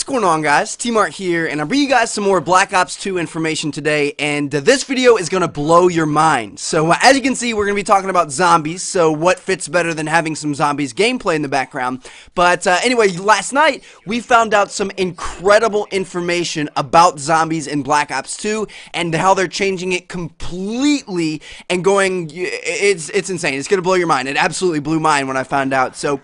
going on, guys? T-Mart here, and I'm bringing you guys some more Black Ops 2 information today, and this video is going to blow your mind. So, as you can see, we're going to be talking about zombies, so what fits better than having some zombies gameplay in the background? But anyway, last night, we found out some incredible information about zombies in Black Ops 2, and how they're changing it completely, and going, it's insane. It's going to blow your mind. It absolutely blew mine when I found out, so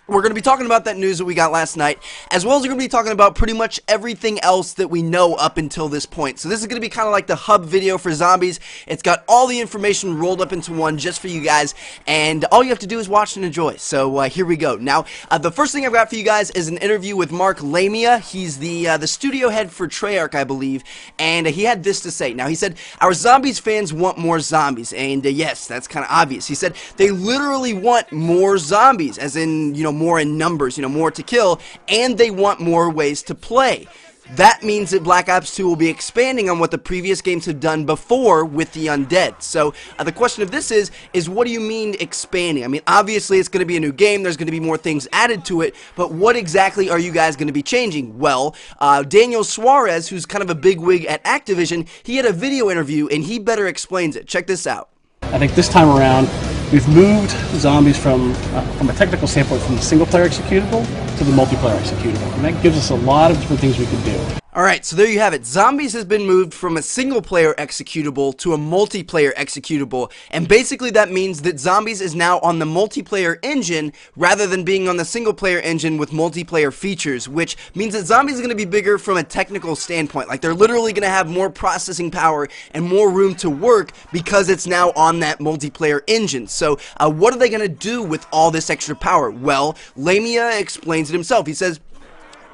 we're going to be talking about that news that we got last night, as well as we're going to be talking about pretty much everything else that we know up until this point. So this is going to be kind of like the hub video for zombies. It's got all the information rolled up into one just for you guys, and all you have to do is watch and enjoy. So here we go. Now, the first thing I've got for you guys is an interview with Mark Lamia. He's the studio head for Treyarch, I believe, and he had this to say. Now, he said, "Our zombies fans want more zombies," and yes, that's kind of obvious. He said, "They literally want more zombies," as in, you know, more in numbers, more to kill, and they want more ways to play. That means that Black Ops 2 will be expanding on what the previous games have done before with the undead. So the question of this is what do you mean expanding? I mean, obviously it's going to be a new game, there's going to be more things added to it, but what exactly are you guys going to be changing? Well, Daniel Suarez, who's kind of a bigwig at Activision, he had a video interview and he better explains it. Check this out. I think this time around, we've moved zombies from a technical standpoint from the single-player executable to the multiplayer executable, and that gives us a lot of different things we can do. Alright, so there you have it. Zombies has been moved from a single-player executable to a multiplayer executable, and basically that means that Zombies is now on the multiplayer engine rather than being on the single-player engine with multiplayer features, which means that Zombies is going to be bigger from a technical standpoint. Like, they're literally going to have more processing power and more room to work because it's now on that multiplayer engine. So, what are they going to do with all this extra power? Well, Lamia explains it himself. He says,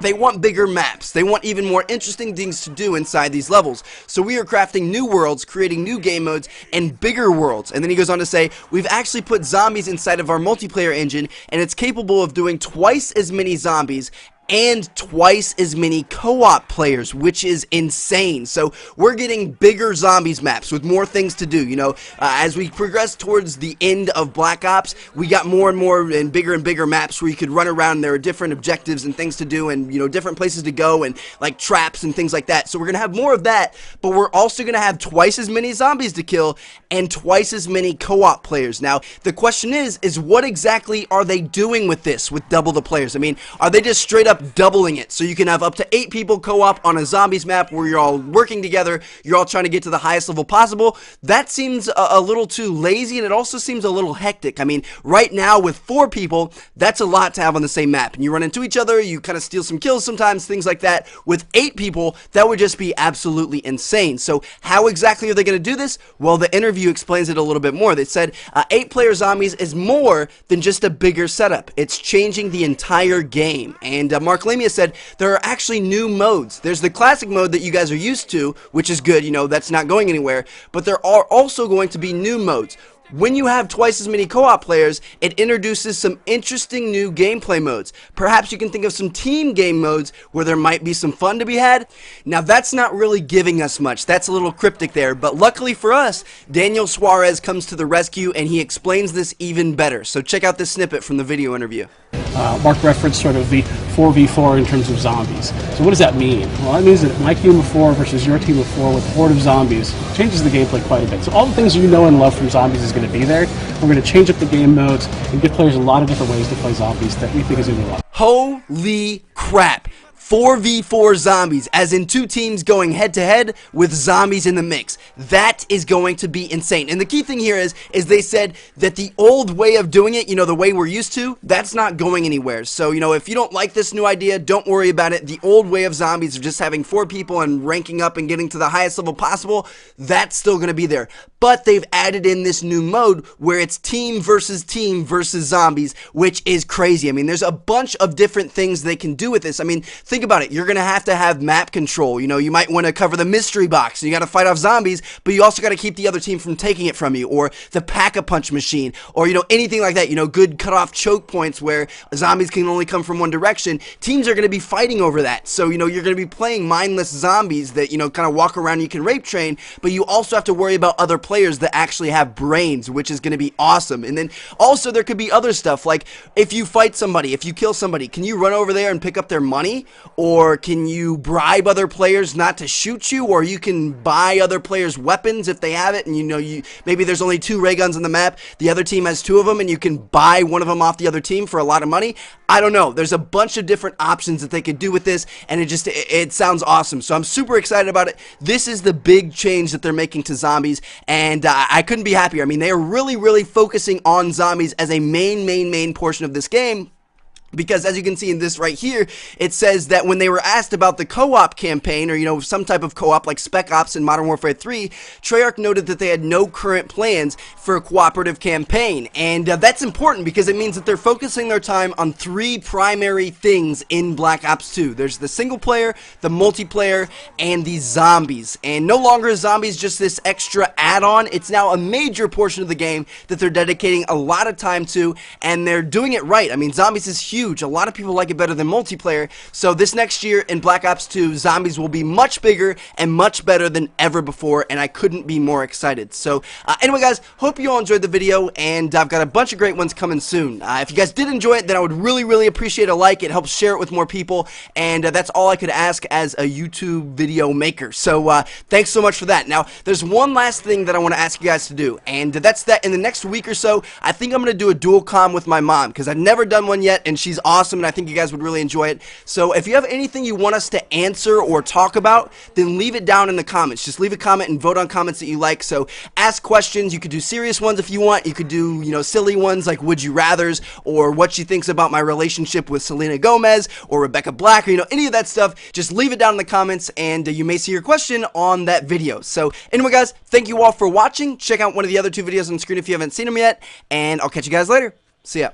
they want bigger maps. They want even more interesting things to do inside these levels. So we are crafting new worlds, creating new game modes, and bigger worlds. And then he goes on to say, we've actually put zombies inside of our multiplayer engine, and it's capable of doing twice as many zombies and twice as many co-op players, which is insane. So we're getting bigger zombies maps with more things to do. As we progress towards the end of Black Ops, we got more and more and bigger maps where you could run around, and there are different objectives and things to do, and different places to go, and like traps and things like that. So we're gonna have more of that, but we're also gonna have twice as many zombies to kill and twice as many co-op players. Now the question is what exactly are they doing with this, with double the players? I mean, are they just straight up doubling it so you can have up to 8 people co-op on a zombies map where you're all working together, you're all trying to get to the highest level possible? That seems a little too lazy, and it also seems a little hectic. I mean, right now with 4 people, that's a lot to have on the same map, and you run into each other, you kind of steal some kills sometimes, things like that. With 8 people, that would just be absolutely insane. So how exactly are they going to do this? Well, the interview explains it a little bit more. They said 8-player zombies is more than just a bigger setup. It's changing the entire game, and Mark Lamia said there are actually new modes. There's the classic mode that you guys are used to, which is good, that's not going anywhere, but there are also going to be new modes. When you have twice as many co-op players, it introduces some interesting new gameplay modes. Perhaps you can think of some team game modes where there might be some fun to be had. Now that's not really giving us much. That's a little cryptic there, but luckily for us, Daniel Suarez comes to the rescue and he explains this even better. So check out this snippet from the video interview. Mark referenced sort of the 4v4 in terms of zombies. So what does that mean? Well, that means that my team of 4 versus your team of 4 with a horde of zombies changes the gameplay quite a bit. So all the things you know and love from zombies is going to be there. We're going to change up the game modes and give players a lot of different ways to play zombies that we think is going to be a lot. Holy crap! 4v4 zombies, as in 2 teams going head-to-head with zombies in the mix. That is going to be insane. And the key thing here is they said that the old way of doing it, the way we're used to, that's not going anywhere. So, if you don't like this new idea, don't worry about it. The old way of zombies of just having 4 people and ranking up and getting to the highest level possible, that's still going to be there. But they've added in this new mode where it's team versus zombies, which is crazy. I mean, there's a bunch of different things they can do with this. I mean, think about it. You're going to have map control. You might want to cover the mystery box, and you got to fight off zombies, but you also got to keep the other team from taking it from you, or the pack-a-punch machine, or, anything like that. Good cut-off choke points where zombies can only come from one direction. Teams are going to be fighting over that. So, you're going to be playing mindless zombies that, kind of walk around and you can rape train, but you also have to worry about other players that actually have brains, which is going to be awesome. And then also there could be other stuff, like if you fight somebody, if you kill somebody, can you run over there and pick up their money? or can you bribe other players not to shoot you, or you can buy other players weapons if they have it, and maybe there's only 2 ray guns on the map, the other team has 2 of them, and you can buy one of them off the other team for a lot of money. I don't know. There's a bunch of different options that they could do with this, and it sounds awesome. So I'm super excited about it. This is the big change that they're making to zombies, and I couldn't be happier. I mean, they are really focusing on zombies as a main portion of this game. Because as you can see in this right here, it says that when they were asked about the co-op campaign, or some type of co-op like Spec Ops in Modern Warfare 3, Treyarch noted that they had no current plans for a cooperative campaign. And that's important because it means that they're focusing their time on 3 primary things in Black Ops 2. There's the single player, the multiplayer, and the zombies. And no longer is zombies just this extra add-on. It's now a major portion of the game that they're dedicating a lot of time to, and they're doing it right. I mean, zombies is huge. A lot of people like it better than multiplayer. So this next year in Black Ops 2, zombies will be much bigger and much better than ever before, and I couldn't be more excited. So anyway, guys, hope you all enjoyed the video, and I've got a bunch of great ones coming soon. If you guys did enjoy it, then I would really appreciate a like. It helps share it with more people, and that's all I could ask as a YouTube video maker. So thanks so much for that. Now, there's one last thing that I want to ask you guys to do, and that's that in the next week or so, I think I'm going to do a dual comm with my mom, because I've never done one yet, and she's awesome, and I think you guys would really enjoy it. So if you have anything you want us to answer or talk about, then leave it down in the comments. Just leave a comment and vote on comments that you like. So ask questions. You could do serious ones if you want. You could do, silly ones like would you rathers, or what she thinks about my relationship with Selena Gomez or Rebecca Black, or any of that stuff. Just leave it down in the comments, and you may see your question on that video. So anyway, guys, thank you all for watching. Check out one of the other 2 videos on the screen if you haven't seen them yet, and I'll catch you guys later. See ya.